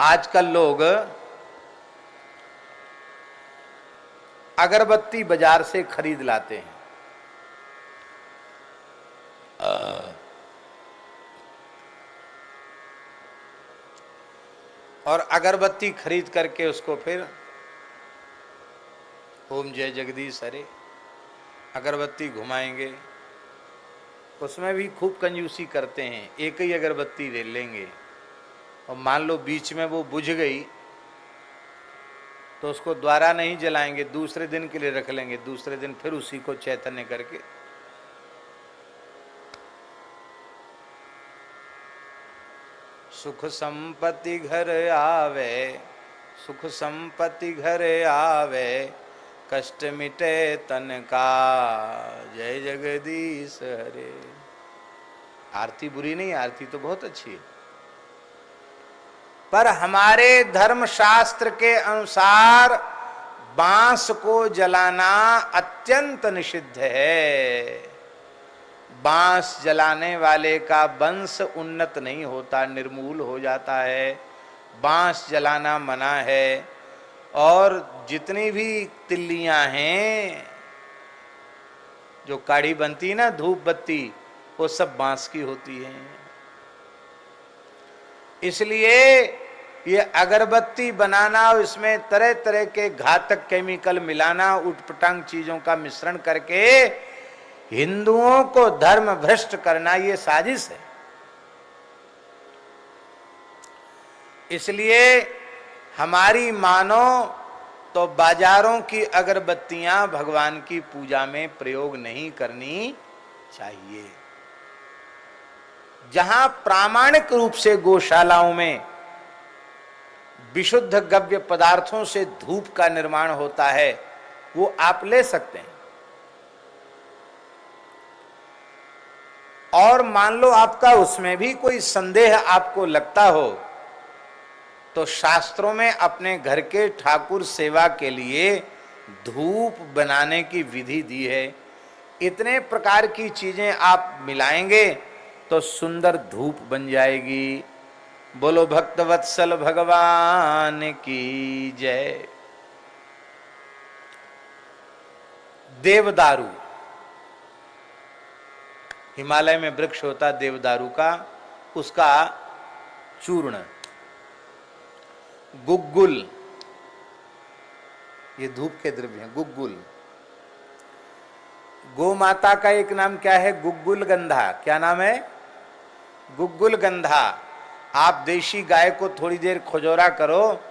आजकल लोग अगरबत्ती बाजार से खरीद लाते हैं। और अगरबत्ती खरीद करके उसको फिर ओम जय जगदीश हरे अगरबत्ती घुमाएंगे। उसमें भी खूब कंजूसी करते हैं। एक ही अगरबत्ती ले लेंगे और मान लो बीच में वो बुझ गई तो उसको दोबारा नहीं जलाएंगे, दूसरे दिन के लिए रख लेंगे। दूसरे दिन फिर उसी को चैतन्य करके सुख संपत्ति घर आवे, सुख संपत्ति घर आवे, कष्ट मिटे तन का, जय जगदीश हरे। आरती बुरी नहीं, आरती तो बहुत अच्छी है, पर हमारे धर्म शास्त्र के अनुसार बांस को जलाना अत्यंत निषिद्ध है। बांस जलाने वाले का वंश उन्नत नहीं होता, निर्मूल हो जाता है। बांस जलाना मना है। और जितनी भी तिल्लियां हैं, जो काढ़ी बनती है ना धूप बत्ती, वो सब बांस की होती हैं। इसलिए ये अगरबत्ती बनाना और इसमें तरह तरह के घातक केमिकल मिलाना, उटपटांग चीजों का मिश्रण करके हिंदुओं को धर्म भ्रष्ट करना, ये साजिश है। इसलिए हमारी मानो तो बाजारों की अगरबत्तियां भगवान की पूजा में प्रयोग नहीं करनी चाहिए। जहां प्रामाणिक रूप से गौशालाओं में विशुद्ध गव्य पदार्थों से धूप का निर्माण होता है, वो आप ले सकते हैं। और मान लो आपका उसमें भी कोई संदेह आपको लगता हो, तो शास्त्रों में अपने घर के ठाकुर सेवा के लिए धूप बनाने की विधि दी है। इतने प्रकार की चीजें आप मिलाएंगे तो सुंदर धूप बन जाएगी। बोलो भक्त वत्सल भगवान की जय। देवदारू, हिमालय में वृक्ष होता देवदारू का, उसका चूर्ण, गुग्गुल, ये धूप के द्रव्य हैं। गुग्गुल, गौ माता का एक नाम क्या है? गुग्गुल गंधा। क्या नाम है? गुग्गुल गंधा। आप देशी गाय को थोड़ी देर खुजोरा करो,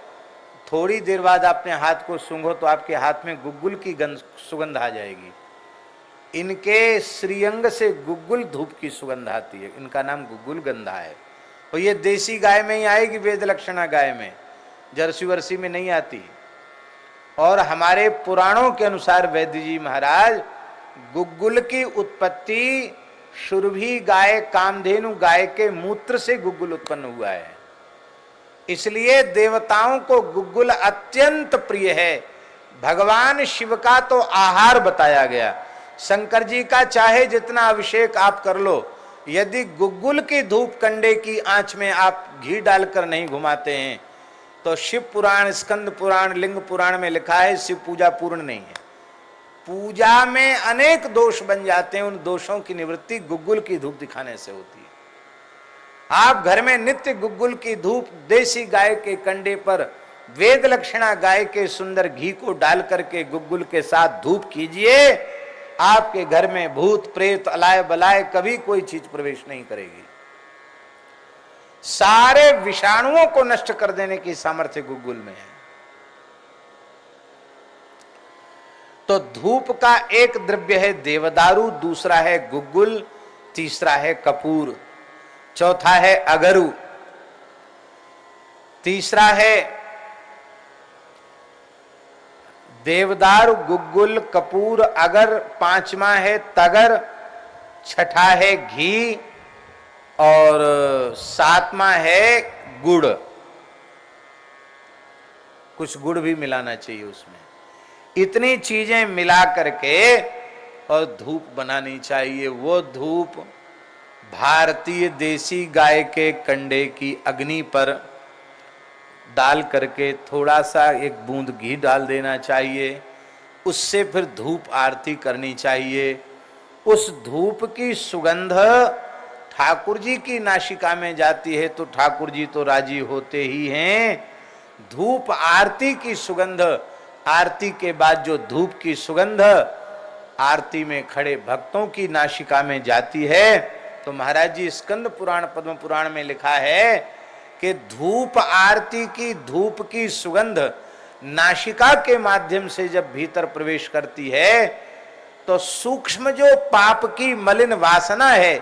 थोड़ी देर बाद अपने हाथ को सूंघो तो आपके हाथ में गुग्गुल की सुगंध आ जाएगी। इनके श्रीअंग से गुग्गुल धूप की सुगंध आती है। इनका नाम गुग्गुल गंधा है। और ये देशी गाय में ही आएगी, वेद लक्षणा गाय में, जर्सी वर्सी में नहीं आती। और हमारे पुराणों के अनुसार वैद्य जी महाराज, गुग्गुल की उत्पत्ति सुरभि गाय, कामधेनु गाय के मूत्र से गुग्गुल उत्पन्न हुआ है। इसलिए देवताओं को गुग्गुल अत्यंत प्रिय है। भगवान शिव का तो आहार बताया गया। शंकर जी का चाहे जितना अभिषेक आप कर लो, यदि गुग्गुल की धूप कंडे की आंच में आप घी डालकर नहीं घुमाते हैं तो शिव पुराण, स्कंद पुराण, लिंग पुराण में लिखा है शिव पूजा पूर्ण नहीं है। पूजा में अनेक दोष बन जाते हैं। उन दोषों की निवृत्ति गुग्गुल की धूप दिखाने से होती है। आप घर में नित्य गुग्गुल की धूप देसी गाय के कंडे पर वेद लक्षणा गाय के सुंदर घी को डाल करके गुग्गुल के साथ धूप कीजिए। आपके घर में भूत प्रेत अलाय बलाय कभी कोई चीज प्रवेश नहीं करेगी। सारे विषाणुओं को नष्ट कर देने की सामर्थ्य गुग्गुल में है। तो धूप का एक द्रव्य है देवदारू, दूसरा है गुग्गुल, तीसरा है कपूर, चौथा है अगरू, तीसरा है देवदारू, गुग्गुल, कपूर, अगर, पांचवा है तगर, छठा है घी और सातवां है गुड़। कुछ गुड़ भी मिलाना चाहिए उसमें। इतनी चीजें मिला करके और धूप बनानी चाहिए। वो धूप भारतीय देसी गाय के कंडे की अग्नि पर डाल करके थोड़ा सा एक बूंद घी डाल देना चाहिए, उससे फिर धूप आरती करनी चाहिए। उस धूप की सुगंध ठाकुर जी की नासिका में जाती है तो ठाकुर जी तो राजी होते ही हैं। धूप आरती की सुगंध, आरती के बाद जो धूप की सुगंध आरती में खड़े भक्तों की नासिका में जाती है, तो महाराज जी स्कंद पुराण पद्म पुराण में लिखा है कि धूप आरती की धूप की सुगंध नासिका के माध्यम से जब भीतर प्रवेश करती है तो सूक्ष्म जो पाप की मलिन वासना है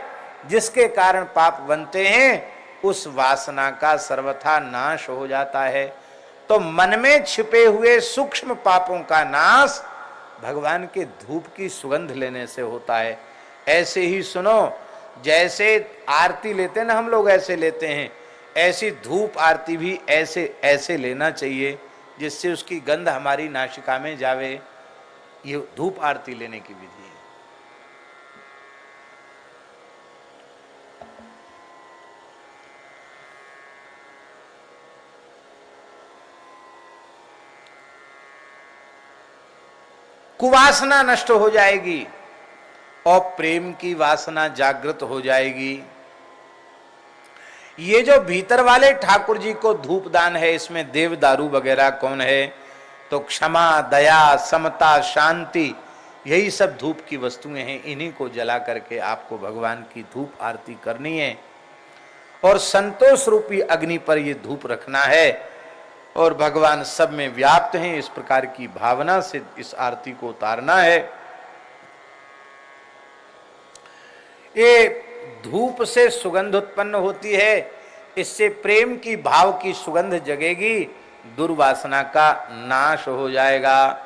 जिसके कारण पाप बनते हैं, उस वासना का सर्वथा नाश हो जाता है। तो मन में छिपे हुए सूक्ष्म पापों का नाश भगवान के धूप की सुगंध लेने से होता है। ऐसे ही सुनो, जैसे आरती लेते हैं ना हम लोग, ऐसे लेते हैं, ऐसी धूप आरती भी ऐसे ऐसे लेना चाहिए जिससे उसकी गंध हमारी नासिका में जावे। ये धूप आरती लेने की विधि है। कुवासना नष्ट हो जाएगी और प्रेम की वासना जागृत हो जाएगी। ये जो भीतर वाले ठाकुर जी को धूप दान है, इसमें देव दारू वगैरह कौन है? तो क्षमा, दया, समता, शांति, यही सब धूप की वस्तुएं हैं। इन्हीं को जला करके आपको भगवान की धूप आरती करनी है और संतोष रूपी अग्नि पर ये धूप रखना है और भगवान सब में व्याप्त हैं, इस प्रकार की भावना से इस आरती को उतारना है। ये धूप से सुगंध उत्पन्न होती है, इससे प्रेम की भाव की सुगंध जगेगी, दुर्वासना का नाश हो जाएगा।